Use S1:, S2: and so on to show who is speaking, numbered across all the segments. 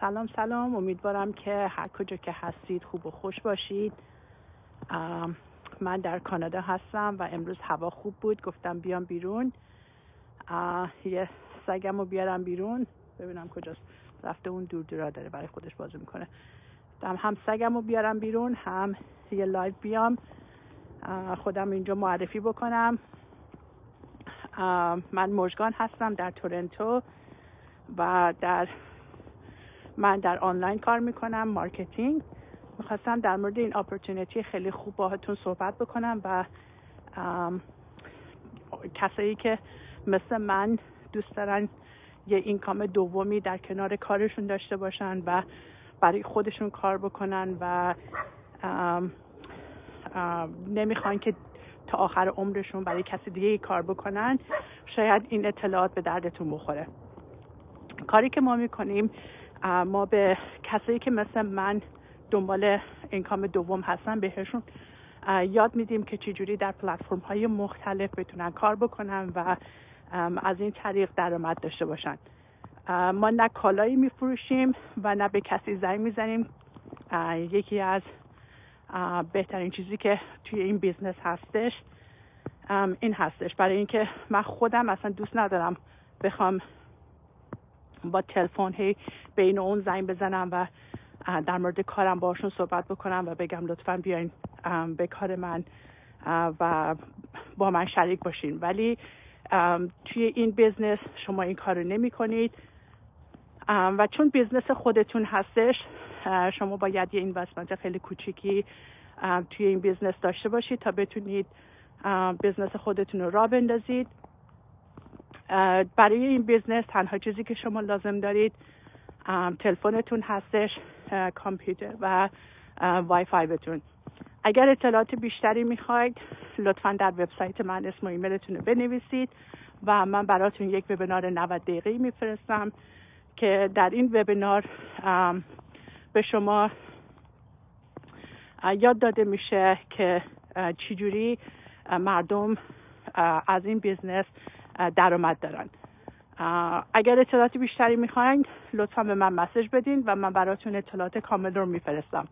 S1: سلام. امیدوارم که هر کجا که هستید خوب و خوش باشید. من در کانادا هستم و امروز هوا خوب بود. گفتم بیام بیرون، یه سگم رو بیارم بیرون ببینم کجاست. رفته اون دور داره برای خودش بازی میکنه. هم سگم رو بیارم بیرون، هم یه لایو بیام خودم اینجا معرفی بکنم. من مژگان هستم در تورنتو و من در آنلاین کار میکنم، مارکتینگ. میخواستم در مورد این اپورتونیتی خیلی خوب باهاتون صحبت بکنم و کسایی که مثل من دوست دارن یه اینکام دومی در کنار کارشون داشته باشن و برای خودشون کار بکنن و نمیخوان که تا آخر عمرشون برای کسی دیگه کار بکنن، شاید این اطلاعات به دردتون بخوره. کاری که ما میکنیم، ما به کسایی که مثل من دنبال اینکام دوم هستن بهشون یاد میدیم که چجوری در پلتفرم های مختلف بتونن کار بکنن و از این طریق درآمد داشته باشن. ما نه کالایی میفروشیم و نه به کسی زنگ میزنیم. یکی از بهترین چیزی که توی این بیزنس هستش این هستش، برای اینکه من خودم اصلا دوست ندارم بخوام با تلفن هی بین اون زنگ بزنم و در مورد کارم باشون صحبت بکنم و بگم لطفاً بیاین به کار من و با من شریک باشین. ولی توی این بیزنس شما این کارو نمی کنید و چون بیزنس خودتون هستش، شما باید یه اینوستمنت خیلی کوچیکی توی این بیزنس داشته باشید تا بتونید بیزنس خودتون رو راه بندازید. برای این بیزنس تنها چیزی که شما لازم دارید تلفنتون هستش، کامپیوتر و وای فای بتون. اگر اطلاعات بیشتری میخواید لطفاً در وبسایت من اسم و ایمیلتون رو بنویسید و من براتون یک وبینار 90 دقیقه‌ای میفرستم که در این وبینار به شما یاد داده میشه که چجوری مردم از این بیزنس درآمد دارن. اگر اطلاعات بیشتری میخواین لطفاً به من مسیج بدین و من براتون اطلاعات کامل رو میفرستم.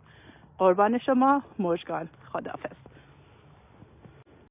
S1: قربان شما، مژگان. خداحافظ.